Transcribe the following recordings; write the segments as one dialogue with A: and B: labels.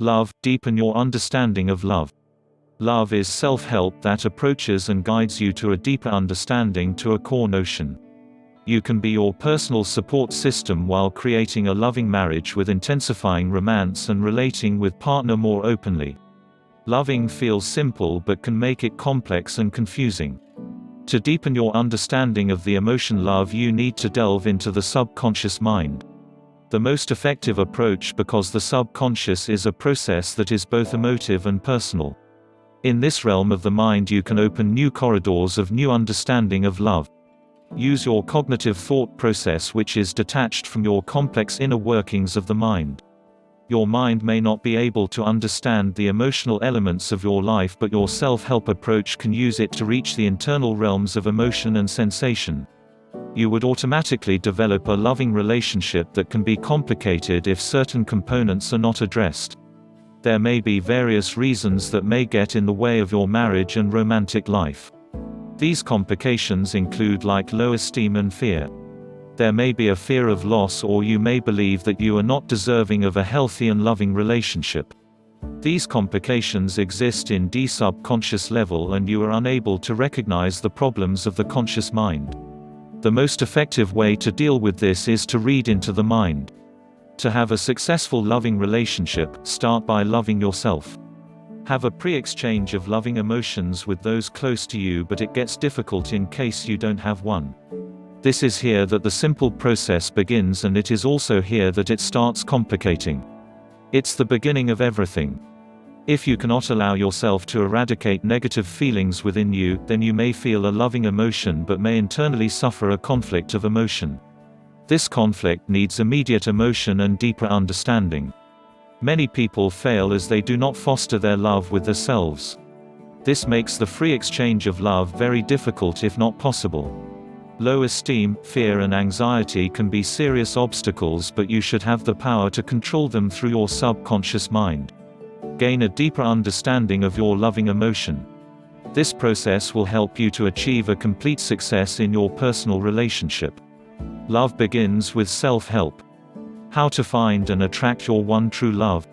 A: Love, deepen your understanding of love. Love is self-help that approaches and guides you to a deeper understanding to a core notion. You can be your personal support system while creating a loving marriage with intensifying romance and relating with partner more openly. Loving feels simple but can make it complex and confusing. To deepen your understanding of the emotion love, you need to delve into the subconscious mind. The most effective approach, because the subconscious is a process that is both emotive and personal. In this realm of the mind you can open new corridors of new understanding of love. Use your cognitive thought process, which is detached from your complex inner workings of the mind. Your mind may not be able to understand the emotional elements of your life, but your self-help approach can use it to reach the internal realms of emotion and sensation. You would automatically develop a loving relationship that can be complicated if certain components are not addressed. There may be various reasons that may get in the way of your marriage and romantic life. These complications include low esteem and fear. There may be a fear of loss, or you may believe that you are not deserving of a healthy and loving relationship. These complications exist in the subconscious level, and you are unable to recognize the problems of the conscious mind. The most effective way to deal with this is to read into the mind. To have a successful loving relationship, start by loving yourself. Have a pre-exchange of loving emotions with those close to you, but it gets difficult in case you don't have one. This is here that the simple process begins, and it is also here that it starts complicating. It's the beginning of everything. If you cannot allow yourself to eradicate negative feelings within you, then you may feel a loving emotion but may internally suffer a conflict of emotion. This conflict needs immediate emotion and deeper understanding. Many people fail as they do not foster their love with themselves. This makes the free exchange of love very difficult, if not possible. Low esteem, fear and anxiety can be serious obstacles, but you should have the power to control them through your subconscious mind. Gain a deeper understanding of your loving emotion. This process will help you to achieve a complete success in your personal relationship. Love begins with self-help. How to find and attract your one true love.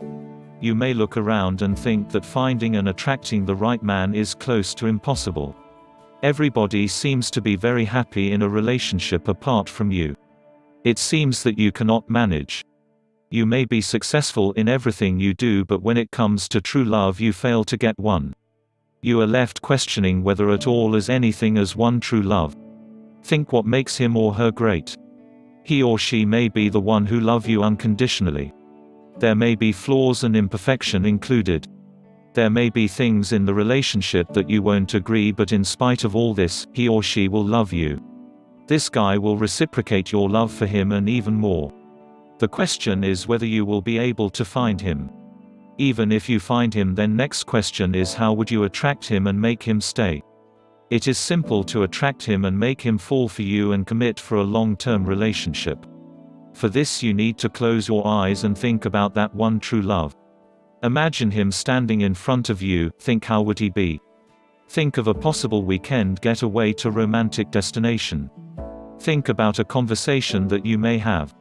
A: You may look around and think that finding and attracting the right man is close to impossible. Everybody seems to be very happy in a relationship apart from you. It seems that you cannot manage. You may be successful in everything you do, but when it comes to true love you fail to get one. You are left questioning whether at all is anything as one true love. Think what makes him or her great. He or she may be the one who loves you unconditionally. There may be flaws and imperfection included. There may be things in the relationship that you won't agree, but in spite of all this, he or she will love you. This guy will reciprocate your love for him and even more. The question is whether you will be able to find him. Even if you find him, then next question is how would you attract him and make him stay? It is simple to attract him and make him fall for you and commit for a long-term relationship. For this you need to close your eyes and think about that one true love. Imagine him standing in front of you. Think, how would he be? Think of a possible weekend getaway to romantic destination. Think about a conversation that you may have.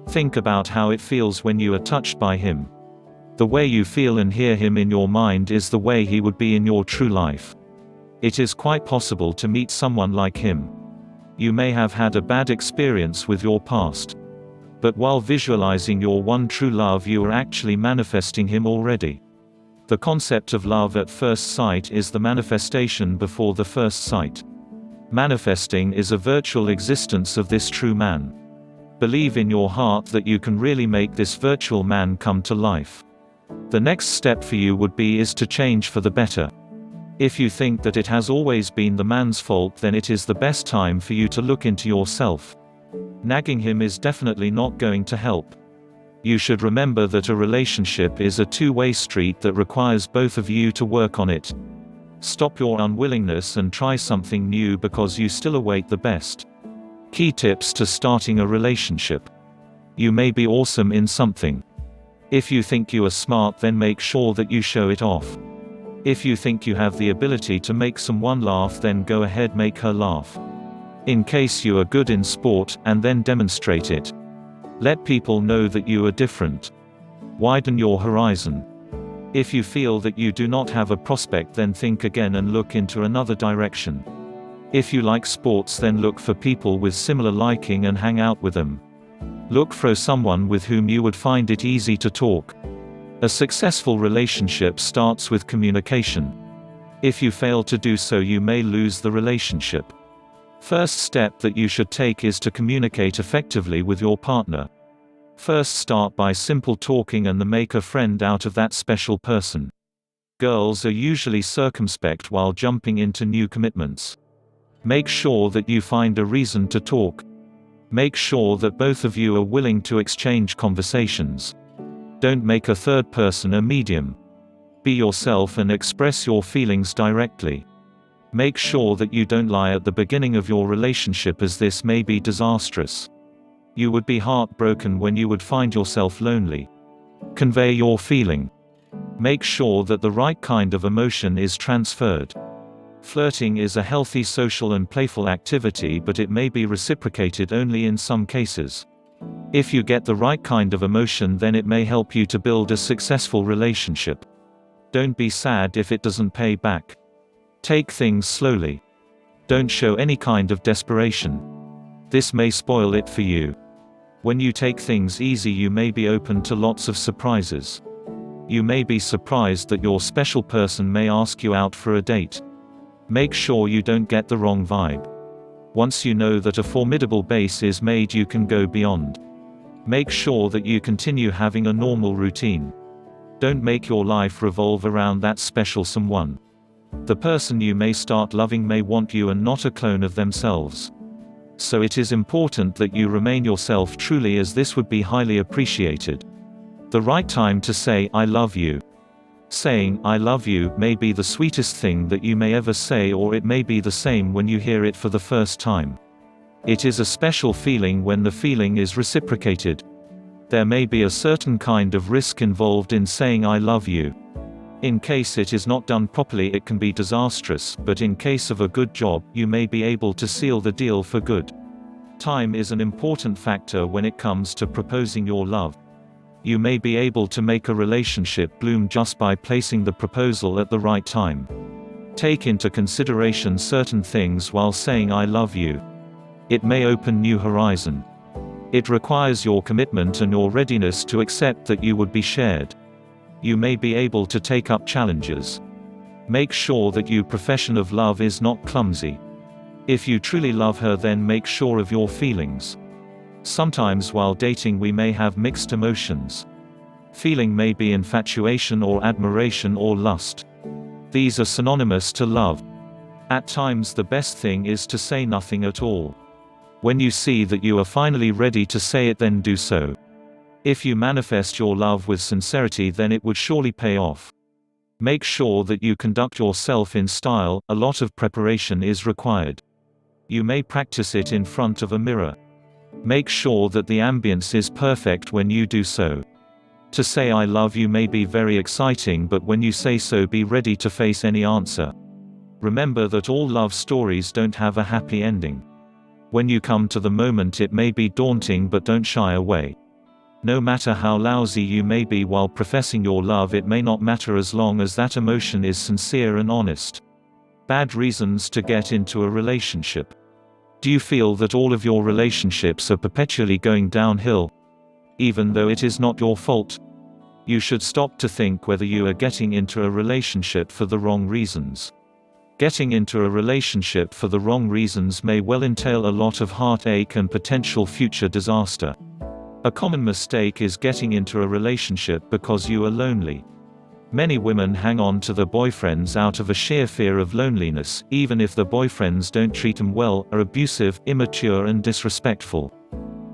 A: Think about how it feels when you are touched by him. The way you feel and hear him in your mind is the way he would be in your true life. It is quite possible to meet someone like him. You may have had a bad experience with your past. But while visualizing your one true love, you are actually manifesting him already. The concept of love at first sight is the manifestation before the first sight. Manifesting is a virtual existence of this true man. Believe in your heart that you can really make this virtual man come to life. The next step for you would be to change for the better. If you think that it has always been the man's fault, then it is the best time for you to look into yourself. Nagging him is definitely not going to help. You should remember that a relationship is a two-way street that requires both of you to work on it. Stop your unwillingness and try something new because you still await the best. Key tips to starting a relationship. You may be awesome in something. If you think you are smart, then make sure that you show it off. If you think you have the ability to make someone laugh, then go ahead, make her laugh. In case you are good in sport, and then demonstrate it. Let people know that you are different. Widen your horizon. If you feel that you do not have a prospect, then think again and look into another direction. If you like sports, then look for people with similar liking and hang out with them. Look for someone with whom you would find it easy to talk. A successful relationship starts with communication. If you fail to do so, you may lose the relationship. First step that you should take is to communicate effectively with your partner. First, start by simple talking and then make a friend out of that special person. Girls are usually circumspect while jumping into new commitments. Make sure that you find a reason to talk. Make sure that both of you are willing to exchange conversations. Don't make a third person a medium. Be yourself and express your feelings directly. Make sure that you don't lie at the beginning of your relationship, as this may be disastrous. You would be heartbroken when you would find yourself lonely. Convey your feeling. Make sure that the right kind of emotion is transferred. Flirting is a healthy social and playful activity, but it may be reciprocated only in some cases. If you get the right kind of emotion, then it may help you to build a successful relationship. Don't be sad if it doesn't pay back. Take things slowly. Don't show any kind of desperation. This may spoil it for you. When you take things easy, you may be open to lots of surprises. You may be surprised that your special person may ask you out for a date. Make sure you don't get the wrong vibe. Once you know that a formidable base is made, you can go beyond. Make sure that you continue having a normal routine. Don't make your life revolve around that special someone. The person you may start loving may want you and not a clone of themselves. So it is important that you remain yourself truly, as this would be highly appreciated. The right time to say "I love you." Saying "I love you" may be the sweetest thing that you may ever say, or it may be the same when you hear it for the first time. It is a special feeling when the feeling is reciprocated. There may be a certain kind of risk involved in saying "I love you." In case it is not done properly, it can be disastrous, but in case of a good job, you may be able to seal the deal for good. Time is an important factor when it comes to proposing your love. You may be able to make a relationship bloom just by placing the proposal at the right time. Take into consideration certain things while saying "I love you." It may open new horizon. It requires your commitment and your readiness to accept that you would be shared. You may be able to take up challenges. Make sure that your profession of love is not clumsy. If you truly love her, then make sure of your feelings. Sometimes while dating we may have mixed emotions. Feeling may be infatuation or admiration or lust. These are synonymous to love. At times the best thing is to say nothing at all. When you see that you are finally ready to say it, then do so. If you manifest your love with sincerity, then it would surely pay off. Make sure that you conduct yourself in style. A lot of preparation is required. You may practice it in front of a mirror. Make sure that the ambience is perfect when you do so. To say "I love you" may be very exciting, but when you say so, be ready to face any answer. Remember that all love stories don't have a happy ending. When you come to the moment, it may be daunting, but don't shy away. No matter how lousy you may be while professing your love, it may not matter as long as that emotion is sincere and honest. Bad reasons to get into a relationship. Do you feel that all of your relationships are perpetually going downhill? Even though it is not your fault? You should stop to think whether you are getting into a relationship for the wrong reasons. Getting into a relationship for the wrong reasons may well entail a lot of heartache and potential future disaster. A common mistake is getting into a relationship because you are lonely. Many women hang on to their boyfriends out of a sheer fear of loneliness, even if the boyfriends don't treat them well, are abusive, immature and disrespectful.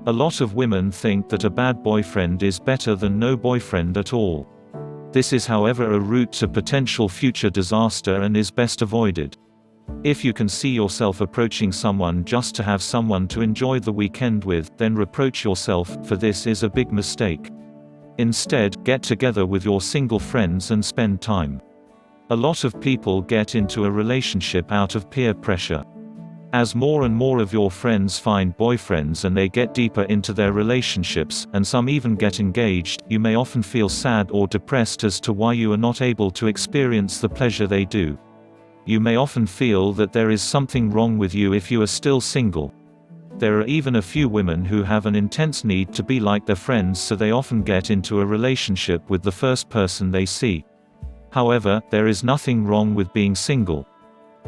A: A lot of women think that a bad boyfriend is better than no boyfriend at all. This is, however, a route to potential future disaster and is best avoided. If you can see yourself approaching someone just to have someone to enjoy the weekend with, then reproach yourself, for this is a big mistake. Instead, get together with your single friends and spend time. A lot of people get into a relationship out of peer pressure. As more and more of your friends find boyfriends and they get deeper into their relationships, and some even get engaged, you may often feel sad or depressed as to why you are not able to experience the pleasure they do. You may often feel that there is something wrong with you if you are still single. There are even a few women who have an intense need to be like their friends, so they often get into a relationship with the first person they see. However, there is nothing wrong with being single.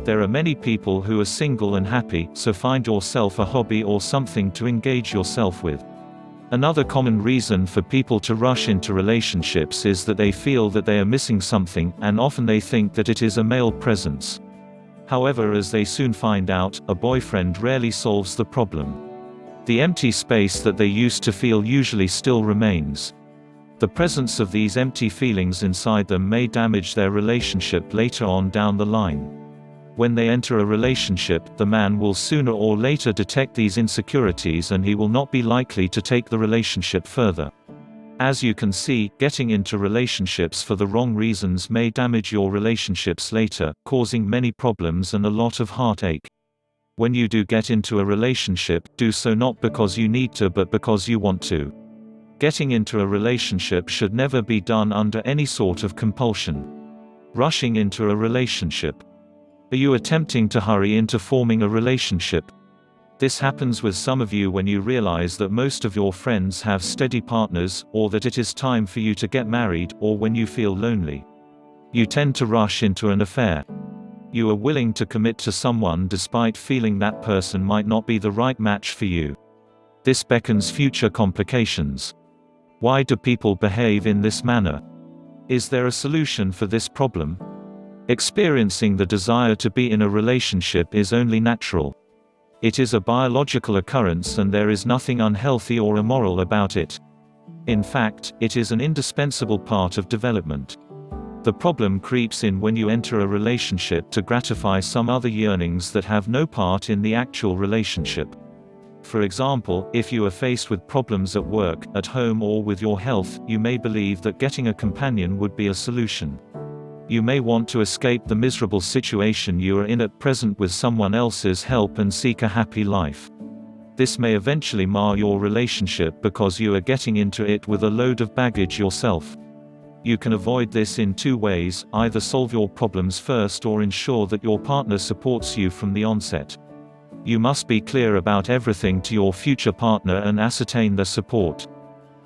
A: There are many people who are single and happy, so find yourself a hobby or something to engage yourself with. Another common reason for people to rush into relationships is that they feel that they are missing something, and often they think that it is a male presence. However, as they soon find out, a boyfriend rarely solves the problem. The empty space that they used to feel usually still remains. The presence of these empty feelings inside them may damage their relationship later on down the line. When they enter a relationship, the man will sooner or later detect these insecurities and he will not be likely to take the relationship further. As you can see, getting into relationships for the wrong reasons may damage your relationships later, causing many problems and a lot of heartache. When you do get into a relationship, do so not because you need to but because you want to. Getting into a relationship should never be done under any sort of compulsion. Rushing into a relationship. Are you attempting to hurry into forming a relationship? This happens with some of you when you realize that most of your friends have steady partners, or that it is time for you to get married, or when you feel lonely. You tend to rush into an affair. You are willing to commit to someone despite feeling that person might not be the right match for you. This beckons future complications. Why do people behave in this manner? Is there a solution for this problem? Experiencing the desire to be in a relationship is only natural. It is a biological occurrence and there is nothing unhealthy or immoral about it. In fact, it is an indispensable part of development. The problem creeps in when you enter a relationship to gratify some other yearnings that have no part in the actual relationship. For example, if you are faced with problems at work, at home or with your health, you may believe that getting a companion would be a solution. You may want to escape the miserable situation you are in at present with someone else's help and seek a happy life. This may eventually mar your relationship because you are getting into it with a load of baggage yourself. You can avoid this in two ways: either solve your problems first or ensure that your partner supports you from the onset. You must be clear about everything to your future partner and ascertain their support.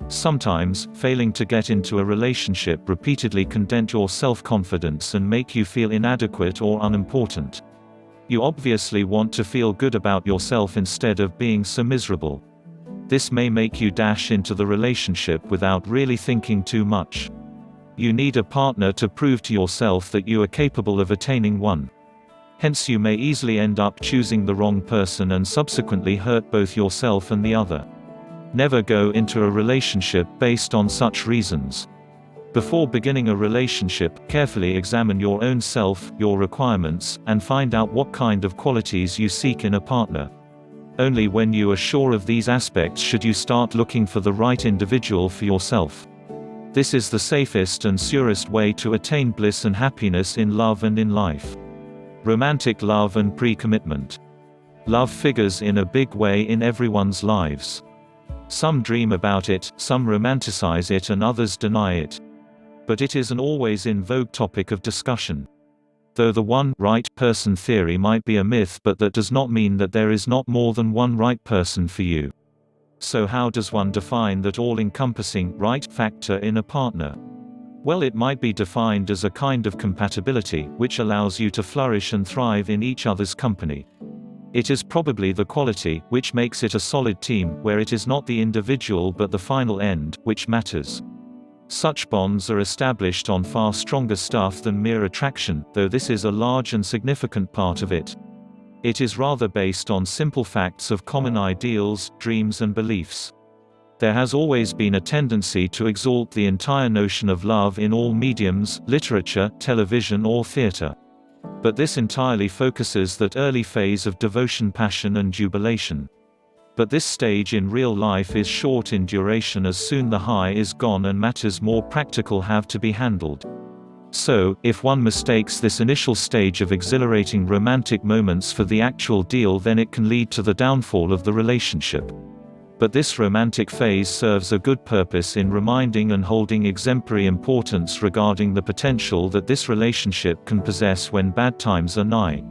A: Sometimes, failing to get into a relationship repeatedly can dent your self-confidence and make you feel inadequate or unimportant. You obviously want to feel good about yourself instead of being so miserable. This may make you dash into the relationship without really thinking too much. You need a partner to prove to yourself that you are capable of attaining one. Hence you may easily end up choosing the wrong person and subsequently hurt both yourself and the other. Never go into a relationship based on such reasons. Before beginning a relationship, carefully examine your own self, your requirements, and find out what kind of qualities you seek in a partner. Only when you are sure of these aspects should you start looking for the right individual for yourself. This is the safest and surest way to attain bliss and happiness in love and in life. Romantic love and pre-commitment. Love figures in a big way in everyone's lives. Some dream about it, some romanticize it and others deny it. But it is an always in vogue topic of discussion. Though the one right person theory might be a myth, but that does not mean that there is not more than one right person for you. So how does one define that all-encompassing right factor in a partner? Well, it might be defined as a kind of compatibility, which allows you to flourish and thrive in each other's company. It is probably the quality, which makes it a solid team, where it is not the individual but the final end, which matters. Such bonds are established on far stronger stuff than mere attraction, though this is a large and significant part of it. It is rather based on simple facts of common ideals, dreams and beliefs. There has always been a tendency to exalt the entire notion of love in all mediums, literature, television or theater. But this entirely focuses that early phase of devotion, passion and jubilation. But this stage in real life is short in duration, as soon the high is gone and matters more practical have to be handled. So, if one mistakes this initial stage of exhilarating romantic moments for the actual deal, then it can lead to the downfall of the relationship. But this romantic phase serves a good purpose in reminding and holding exemplary importance regarding the potential that this relationship can possess when bad times are nigh.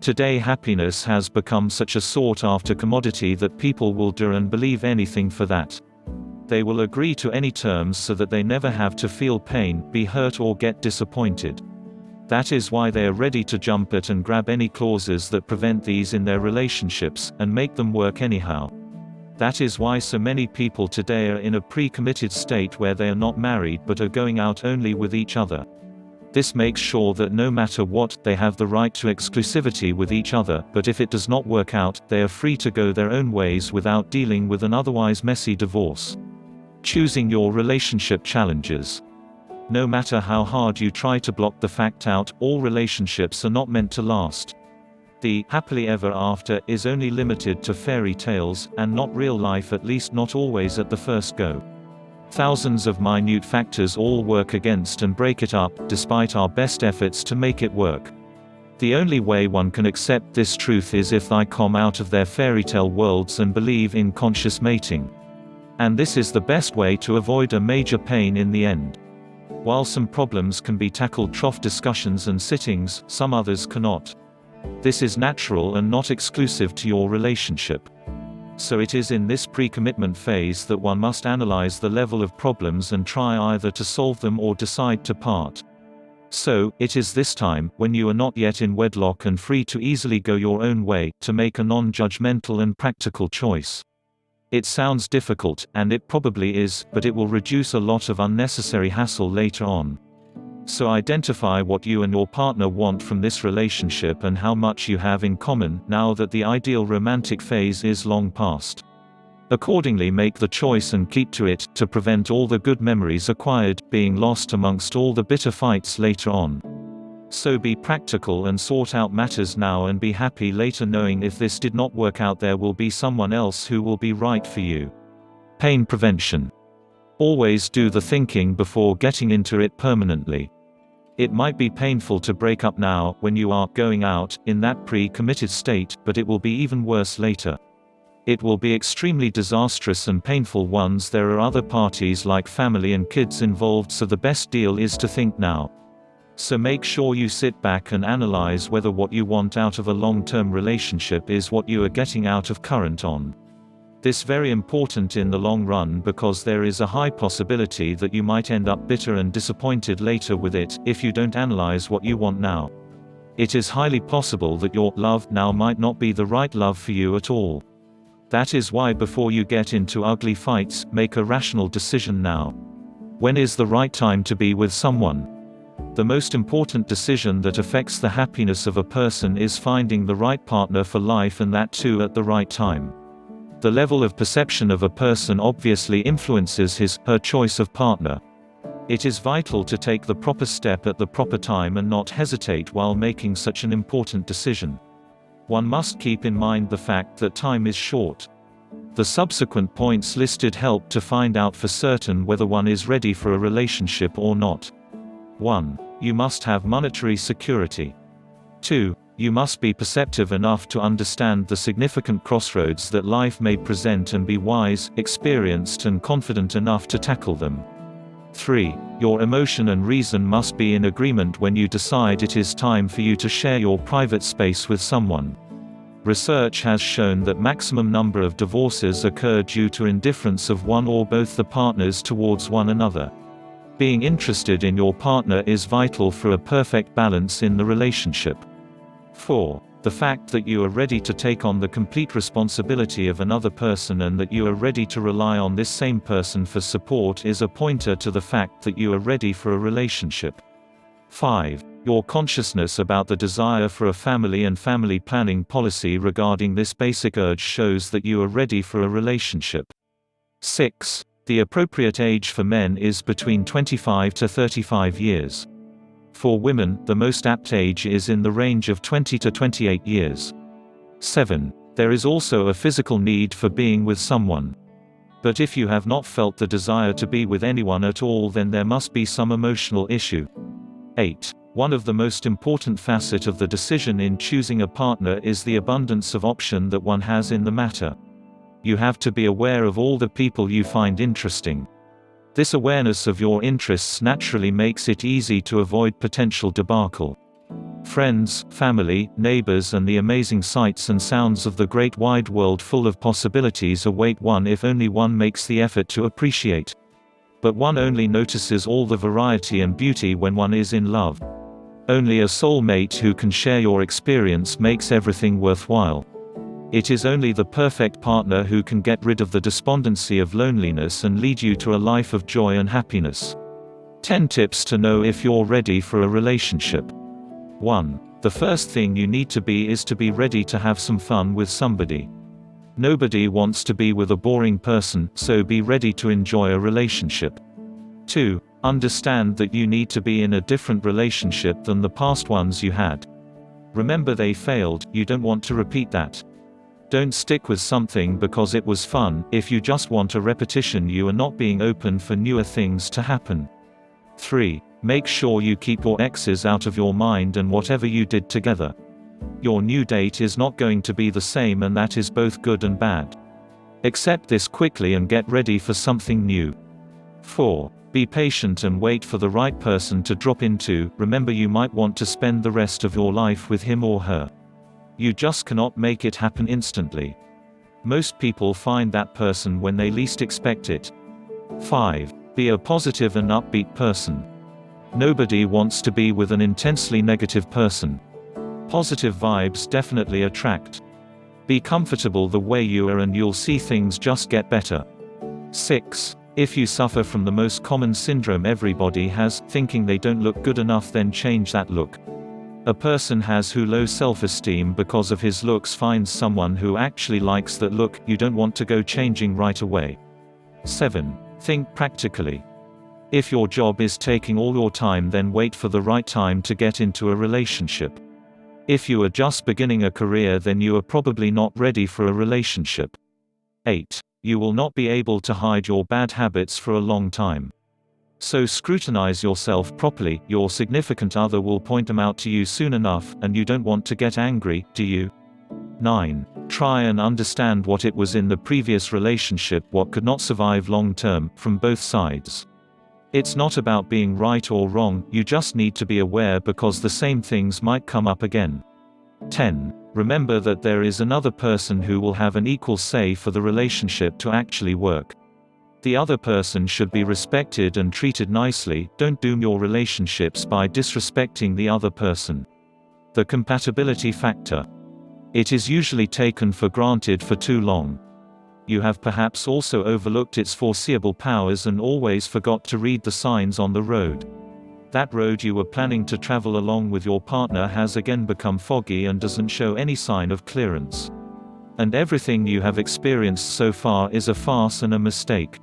A: Today, happiness has become such a sought-after commodity that people will do and believe anything for that. They will agree to any terms so that they never have to feel pain, be hurt or get disappointed. That is why they are ready to jump at and grab any clauses that prevent these in their relationships, and make them work anyhow. That is why so many people today are in a pre-committed state where they are not married but are going out only with each other. This makes sure that no matter what, they have the right to exclusivity with each other, but if it does not work out, they are free to go their own ways without dealing with an otherwise messy divorce. Choosing your relationship challenges. No matter how hard you try to block the fact out, all relationships are not meant to last. The happily ever after is only limited to fairy tales, and not real life, at least not always at the first go. Thousands of minute factors all work against and break it up, despite our best efforts to make it work. The only way one can accept this truth is if they come out of their fairy tale worlds and believe in conscious mating. And this is the best way to avoid a major pain in the end. While some problems can be tackled trough discussions and sittings, some others cannot. This is natural and not exclusive to your relationship. So it is in this pre-commitment phase that one must analyze the level of problems and try either to solve them or decide to part. So, it is this time, when you are not yet in wedlock and free to easily go your own way, to make a non-judgmental and practical choice. It sounds difficult, and it probably is, but it will reduce a lot of unnecessary hassle later on. So identify what you and your partner want from this relationship and how much you have in common, now that the ideal romantic phase is long past. Accordingly, make the choice and keep to it, to prevent all the good memories acquired being lost amongst all the bitter fights later on. So be practical and sort out matters now and be happy later, knowing if this did not work out there will be someone else who will be right for you. Pain prevention. Always do the thinking before getting into it permanently. It might be painful to break up now, when you are going out, in that pre-committed state, but it will be even worse later. It will be extremely disastrous and painful once there are other parties like family and kids involved, so the best deal is to think now. So make sure you sit back and analyze whether what you want out of a long-term relationship is what you are getting out of current on. This very important in the long run, because there is a high possibility that you might end up bitter and disappointed later with it, if you don't analyze what you want now. It is highly possible that your love now might not be the right love for you at all. That is why before you get into ugly fights, make a rational decision now. When is the right time to be with someone? The most important decision that affects the happiness of a person is finding the right partner for life, and that too at the right time. The level of perception of a person obviously influences his/her choice of partner. It is vital to take the proper step at the proper time and not hesitate while making such an important decision. One must keep in mind the fact that time is short. The subsequent points listed help to find out for certain whether one is ready for a relationship or not. 1. You must have monetary security. 2. You must be perceptive enough to understand the significant crossroads that life may present and be wise, experienced and confident enough to tackle them. 3. Your emotion and reason must be in agreement when you decide it is time for you to share your private space with someone. Research has shown that maximum number of divorces occur due to indifference of one or both the partners towards one another. Being interested in your partner is vital for a perfect balance in the relationship. 4. The fact that you are ready to take on the complete responsibility of another person and that you are ready to rely on this same person for support is a pointer to the fact that you are ready for a relationship. 5. Your consciousness about the desire for a family and family planning policy regarding this basic urge shows that you are ready for a relationship. 6. The appropriate age for men is between 25 to 35 years. For women, the most apt age is in the range of 20 to 28 years. 7. There is also a physical need for being with someone. But if you have not felt the desire to be with anyone at all, then there must be some emotional issue. 8. One of the most important facets of the decision in choosing a partner is the abundance of option that one has in the matter. You have to be aware of all the people you find interesting. This awareness of your interests naturally makes it easy to avoid potential debacle. Friends, family, neighbors and the amazing sights and sounds of the great wide world full of possibilities await one if only one makes the effort to appreciate. But one only notices all the variety and beauty when one is in love. Only a soulmate who can share your experience makes everything worthwhile. It is only the perfect partner who can get rid of the despondency of loneliness and lead you to a life of joy and happiness. 10 tips to know if you're ready for a relationship. 1. The first thing you need to be is to be ready to have some fun with somebody. Nobody wants to be with a boring person, so be ready to enjoy a relationship. 2. Understand that you need to be in a different relationship than the past ones you had. Remember they failed, you don't want to repeat that. Don't stick with something because it was fun. If you just want a repetition, you are not being open for newer things to happen. 3. Make sure you keep your exes out of your mind and whatever you did together. Your new date is not going to be the same, and that is both good and bad. Accept this quickly and get ready for something new. 4. Be patient and wait for the right person to drop into. Remember, you might want to spend the rest of your life with him or her. You just cannot make it happen instantly. Most people find that person when they least expect it. 5. Be a positive and upbeat person. Nobody wants to be with an intensely negative person. Positive vibes definitely attract. Be comfortable the way you are and you'll see things just get better. 6. If you suffer from the most common syndrome everybody has, thinking they don't look good enough, then change that look. A person has who low self-esteem because of his looks finds someone who actually likes that look. You don't want to go changing right away. 7. Think practically. If your job is taking all your time, then wait for the right time to get into a relationship. If you are just beginning a career, then you are probably not ready for a relationship. 8. You will not be able to hide your bad habits for a long time. So scrutinize yourself properly. Your significant other will point them out to you soon enough, and you don't want to get angry, do you? 9. Try and understand what it was in the previous relationship, what could not survive long term, from both sides. It's not about being right or wrong, you just need to be aware because the same things might come up again. 10. Remember that there is another person who will have an equal say for the relationship to actually work. The other person should be respected and treated nicely. Don't doom your relationships by disrespecting the other person. The compatibility factor. It is usually taken for granted for too long. You have perhaps also overlooked its foreseeable powers and always forgot to read the signs on the road. That road you were planning to travel along with your partner has again become foggy and doesn't show any sign of clearance. And everything you have experienced so far is a farce and a mistake.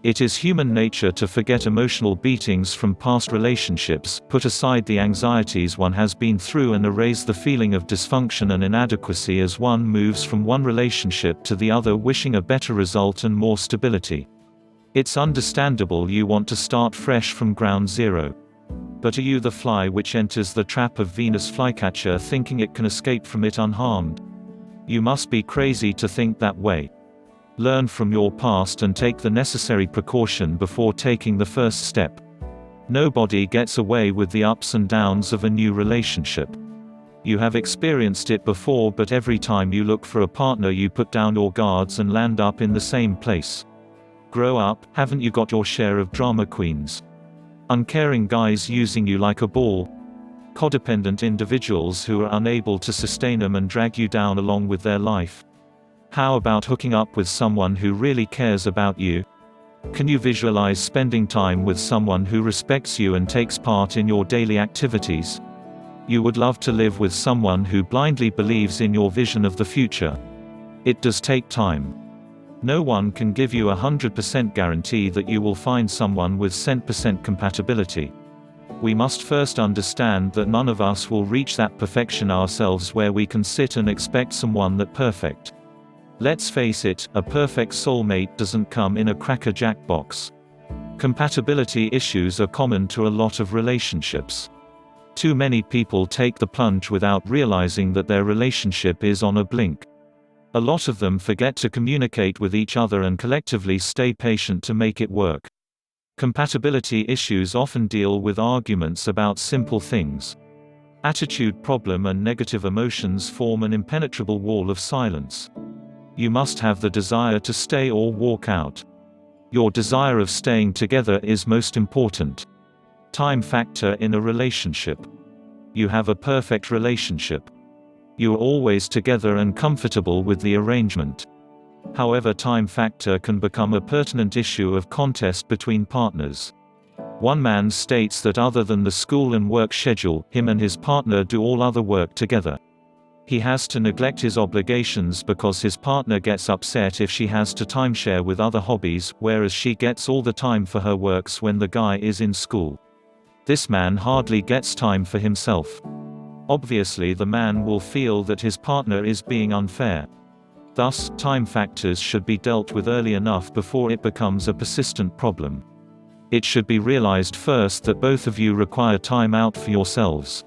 A: It is human nature to forget emotional beatings from past relationships, put aside the anxieties one has been through, and erase the feeling of dysfunction and inadequacy as one moves from one relationship to the other, wishing a better result and more stability. It's understandable you want to start fresh from ground zero. But are you the fly which enters the trap of Venus' flycatcher thinking it can escape from it unharmed? You must be crazy to think that way. Learn from your past and take the necessary precaution before taking the first step. Nobody gets away with the ups and downs of a new relationship. You have experienced it before, but every time you look for a partner you put down your guards and land up in the same place. Grow up. Haven't you got your share of drama queens? Uncaring guys using you like a ball? Codependent individuals who are unable to sustain them and drag you down along with their life? How about hooking up with someone who really cares about you? Can you visualize spending time with someone who respects you and takes part in your daily activities? You would love to live with someone who blindly believes in your vision of the future. It does take time. No one can give you 100% guarantee that you will find someone with 100% compatibility. We must first understand that none of us will reach that perfection ourselves where we can sit and expect someone that perfect. Let's face it, a perfect soulmate doesn't come in a Cracker Jack box. Compatibility issues are common to a lot of relationships. Too many people take the plunge without realizing that their relationship is on a blink. A lot of them forget to communicate with each other and collectively stay patient to make it work. Compatibility issues often deal with arguments about simple things. Attitude problem and negative emotions form an impenetrable wall of silence. You must have the desire to stay or walk out. Your desire of staying together is most important. Time factor in a relationship. You have a perfect relationship. You are always together and comfortable with the arrangement. However, time factor can become a pertinent issue of contest between partners. One man states that other than the school and work schedule, him and his partner do all other work together. He has to neglect his obligations because his partner gets upset if she has to timeshare with other hobbies, whereas she gets all the time for her works when the guy is in school. This man hardly gets time for himself. Obviously, the man will feel that his partner is being unfair. Thus, time factors should be dealt with early enough before it becomes a persistent problem. It should be realized first that both of you require time out for yourselves.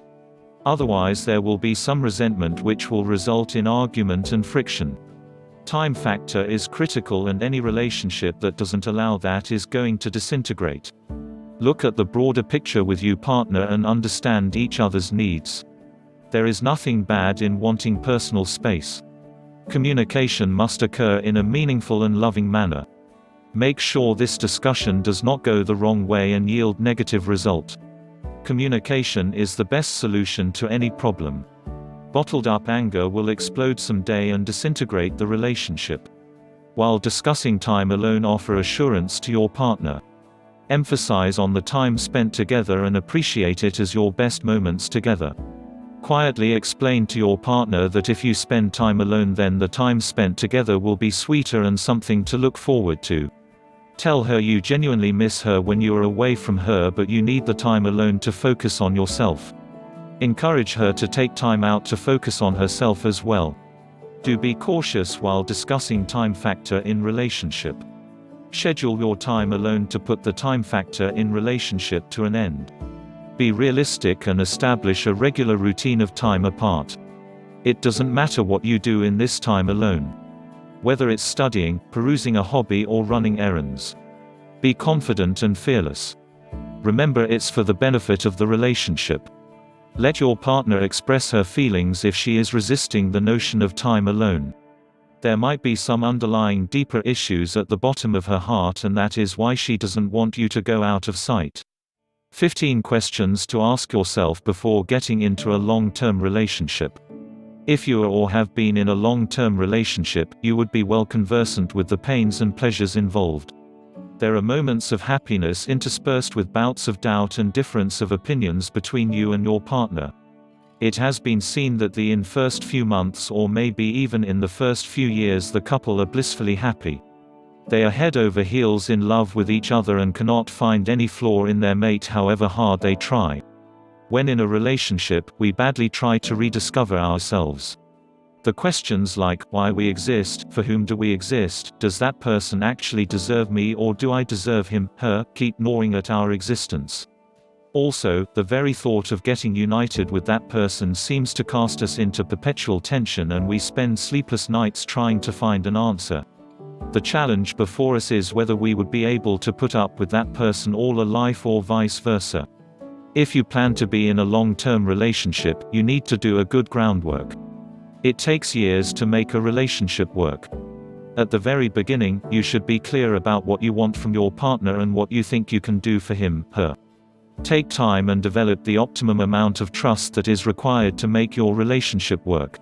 A: Otherwise, there will be some resentment which will result in argument and friction. Time factor is critical, and any relationship that doesn't allow that is going to disintegrate. Look at the broader picture with your partner and understand each other's needs. There is nothing bad in wanting personal space. Communication must occur in a meaningful and loving manner. Make sure this discussion does not go the wrong way and yield negative result. Communication is the best solution to any problem. Bottled up anger will explode someday and disintegrate the relationship. While discussing time alone, offer assurance to your partner. Emphasize on the time spent together and appreciate it as your best moments together. Quietly explain to your partner that if you spend time alone, then the time spent together will be sweeter and something to look forward to. Tell her you genuinely miss her when you are away from her, but you need the time alone to focus on yourself. Encourage her to take time out to focus on herself as well. Do be cautious while discussing time factor in relationship. Schedule your time alone to put the time factor in relationship to an end. Be realistic and establish a regular routine of time apart. It doesn't matter what you do in this time alone. Whether it's studying, perusing a hobby, or running errands. Be confident and fearless. Remember, it's for the benefit of the relationship. Let your partner express her feelings if she is resisting the notion of time alone. There might be some underlying deeper issues at the bottom of her heart, and that is why she doesn't want you to go out of sight. 15 questions to ask yourself before getting into a long-term relationship. If you are or have been in a long-term relationship, you would be well conversant with the pains and pleasures involved. There are moments of happiness interspersed with bouts of doubt and difference of opinions between you and your partner. It has been seen that in first few months, or maybe even in the first few years, the couple are blissfully happy. They are head over heels in love with each other and cannot find any flaw in their mate however hard they try. When in a relationship, we badly try to rediscover ourselves. The questions like, why we exist, for whom do we exist, does that person actually deserve me or do I deserve him, her, keep gnawing at our existence. Also, the very thought of getting united with that person seems to cast us into perpetual tension, and we spend sleepless nights trying to find an answer. The challenge before us is whether we would be able to put up with that person all a life or vice versa. If you plan to be in a long-term relationship, you need to do a good groundwork. It takes years to make a relationship work. At the very beginning, you should be clear about what you want from your partner and what you think you can do for him, her. Take time and develop the optimum amount of trust that is required to make your relationship work.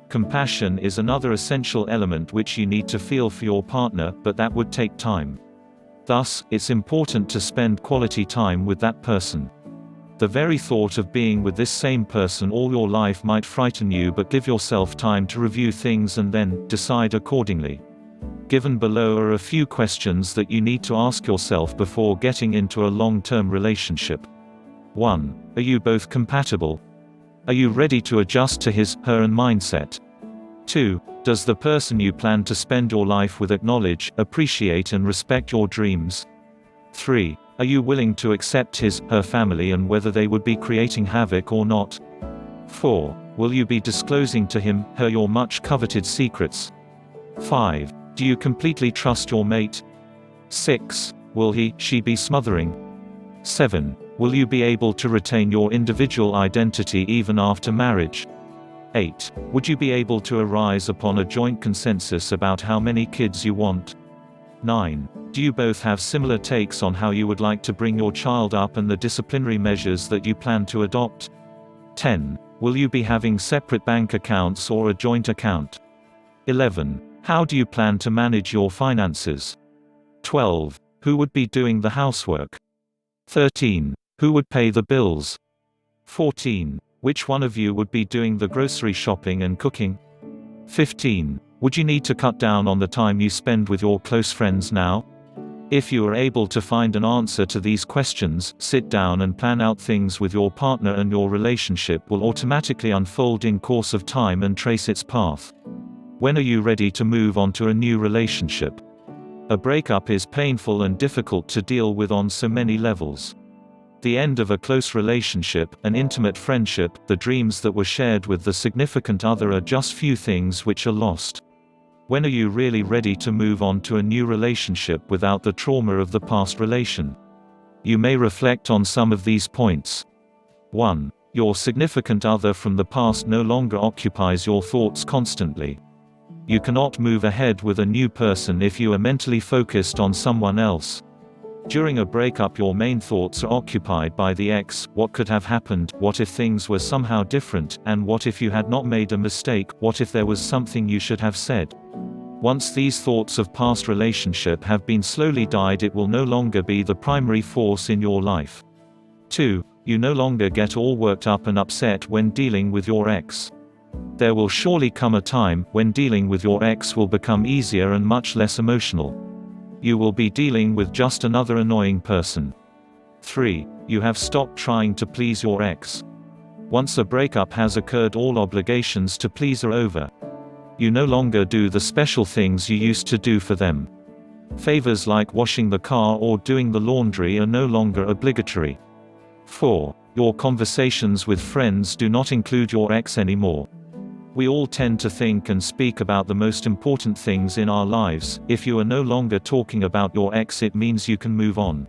A: Compassion is another essential element which you need to feel for your partner, but that would take time. Thus, it's important to spend quality time with that person. The very thought of being with this same person all your life might frighten you, but give yourself time to review things and then decide accordingly. Given below are a few questions that you need to ask yourself before getting into a long-term relationship. 1. Are you both compatible? Are you ready to adjust to his, her and mindset? 2. Does the person you plan to spend your life with acknowledge, appreciate and respect your dreams? 3. Are you willing to accept her family and whether they would be creating havoc or not? 4. Will you be disclosing to her your much coveted secrets? 5. Do you completely trust your mate? 6. Will she be smothering? 7. Will you be able to retain your individual identity even after marriage? 8. Would you be able to arise upon a joint consensus about how many kids you want? 9. Do you both have similar takes on how you would like to bring your child up and the disciplinary measures that you plan to adopt? 10. Will you be having separate bank accounts or a joint account? 11. How do you plan to manage your finances? 12. Who would be doing the housework? 13. Who would pay the bills? 14. Which one of you would be doing the grocery shopping and cooking? 15. Would you need to cut down on the time you spend with your close friends now? If you are able to find an answer to these questions, sit down and plan out things with your partner, and your relationship will automatically unfold in course of time and trace its path. When are you ready to move on to a new relationship? A breakup is painful and difficult to deal with on so many levels. The end of a close relationship, an intimate friendship, the dreams that were shared with the significant other are just few things which are lost. When are you really ready to move on to a new relationship without the trauma of the past relation? You may reflect on some of these points. 1. Your significant other from the past no longer occupies your thoughts constantly. You cannot move ahead with a new person if you are mentally focused on someone else. During a breakup, your main thoughts are occupied by the ex: what could have happened, what if things were somehow different, and what if you had not made a mistake, what if there was something you should have said. Once these thoughts of past relationship have been slowly died, it will no longer be the primary force in your life. 2. You no longer get all worked up and upset when dealing with your ex. There will surely come a time when dealing with your ex will become easier and much less emotional. You will be dealing with just another annoying person. 3. You have stopped trying to please your ex. Once a breakup has occurred, all obligations to please are over. You no longer do the special things you used to do for them. Favors like washing the car or doing the laundry are no longer obligatory. 4. Your conversations with friends do not include your ex anymore. We all tend to think and speak about the most important things in our lives. If you are no longer talking about your ex, it means you can move on.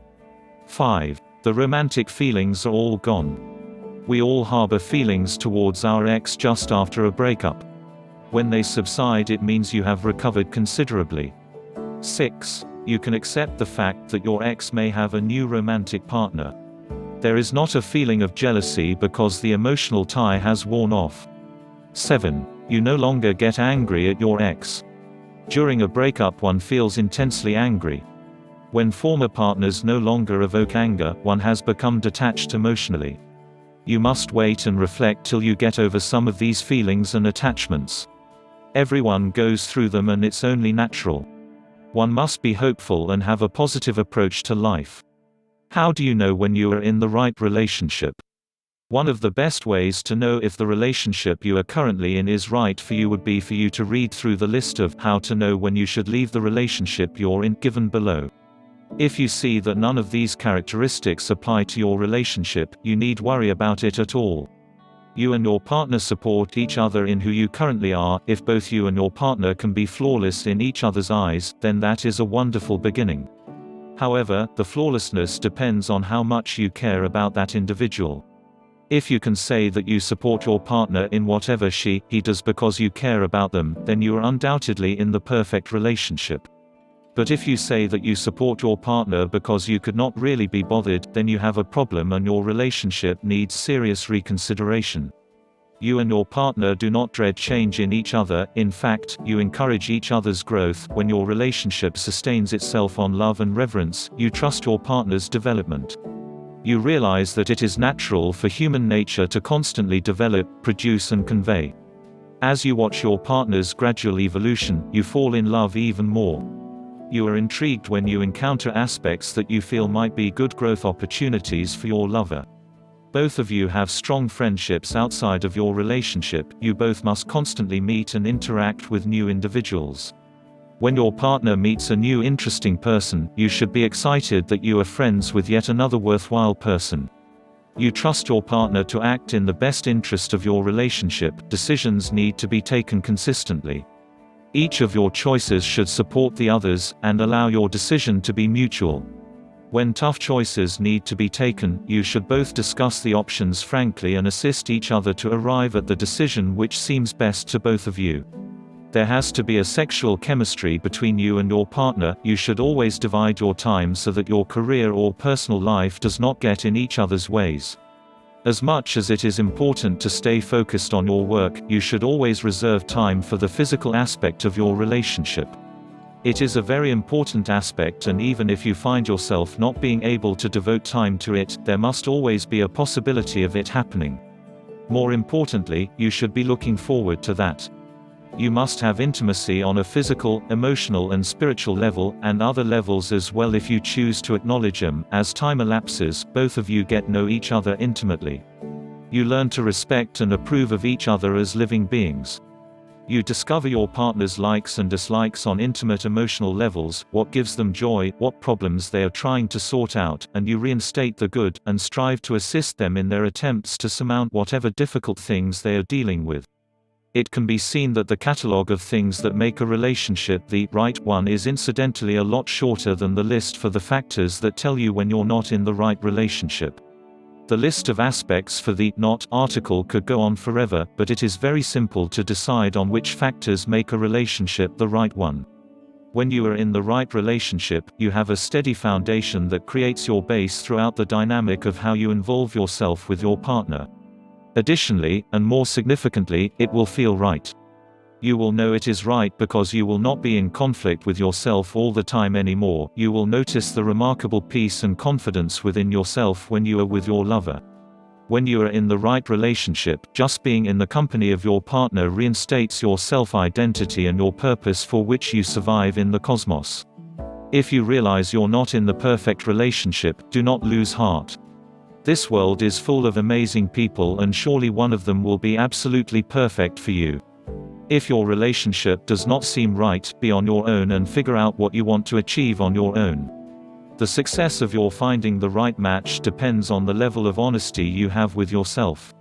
A: 5. The romantic feelings are all gone. We all harbor feelings towards our ex just after a breakup. When they subside, it means you have recovered considerably. 6. You can accept the fact that your ex may have a new romantic partner. There is not a feeling of jealousy because the emotional tie has worn off. 7. You no longer get angry at your ex. During a breakup, one feels intensely angry. When former partners no longer evoke anger, one has become detached emotionally. You must wait and reflect till you get over some of these feelings and attachments. Everyone goes through them and it's only natural. One must be hopeful and have a positive approach to life. How do you know when you are in the right relationship? One of the best ways to know if the relationship you are currently in is right for you would be for you to read through the list of how to know when you should leave the relationship you're in given below. If you see that none of these characteristics apply to your relationship, you need worry about it at all. You and your partner support each other in who you currently are. If both you and your partner can be flawless in each other's eyes, then that is a wonderful beginning. However, the flawlessness depends on how much you care about that individual. If you can say that you support your partner in whatever he does because you care about them, then you are undoubtedly in the perfect relationship. But if you say that you support your partner because you could not really be bothered, then you have a problem and your relationship needs serious reconsideration. You and your partner do not dread change in each other. In fact, you encourage each other's growth. When your relationship sustains itself on love and reverence, you trust your partner's development. You realize that it is natural for human nature to constantly develop, produce and convey. As you watch your partner's gradual evolution, you fall in love even more. You are intrigued when you encounter aspects that you feel might be good growth opportunities for your lover. Both of you have strong friendships outside of your relationship. You both must constantly meet and interact with new individuals. When your partner meets a new interesting person, you should be excited that you are friends with yet another worthwhile person. You trust your partner to act in the best interest of your relationship. Decisions need to be taken consistently. Each of your choices should support the others, and allow your decision to be mutual. When tough choices need to be taken, you should both discuss the options frankly and assist each other to arrive at the decision which seems best to both of you. There has to be a sexual chemistry between you and your partner. You should always divide your time so that your career or personal life does not get in each other's ways. As much as it is important to stay focused on your work, you should always reserve time for the physical aspect of your relationship. It is a very important aspect, and even if you find yourself not being able to devote time to it, there must always be a possibility of it happening. More importantly, you should be looking forward to that. You must have intimacy on a physical, emotional and spiritual level, and other levels as well if you choose to acknowledge them. As time elapses, both of you get know each other intimately. You learn to respect and approve of each other as living beings. You discover your partner's likes and dislikes on intimate emotional levels, what gives them joy, what problems they are trying to sort out, and you reinstate the good, and strive to assist them in their attempts to surmount whatever difficult things they are dealing with. It can be seen that the catalogue of things that make a relationship the right one is incidentally a lot shorter than the list for the factors that tell you when you're not in the right relationship. The list of aspects for the not article could go on forever, but it is very simple to decide on which factors make a relationship the right one. When you are in the right relationship, you have a steady foundation that creates your base throughout the dynamic of how you involve yourself with your partner. Additionally, and more significantly, it will feel right. You will know it is right because you will not be in conflict with yourself all the time anymore. You will notice the remarkable peace and confidence within yourself when you are with your lover. When you are in the right relationship, just being in the company of your partner reinstates your self-identity and your purpose for which you survive in the cosmos. If you realize you're not in the perfect relationship, do not lose heart. This world is full of amazing people, and surely one of them will be absolutely perfect for you. If your relationship does not seem right, be on your own and figure out what you want to achieve on your own. The success of your finding the right match depends on the level of honesty you have with yourself.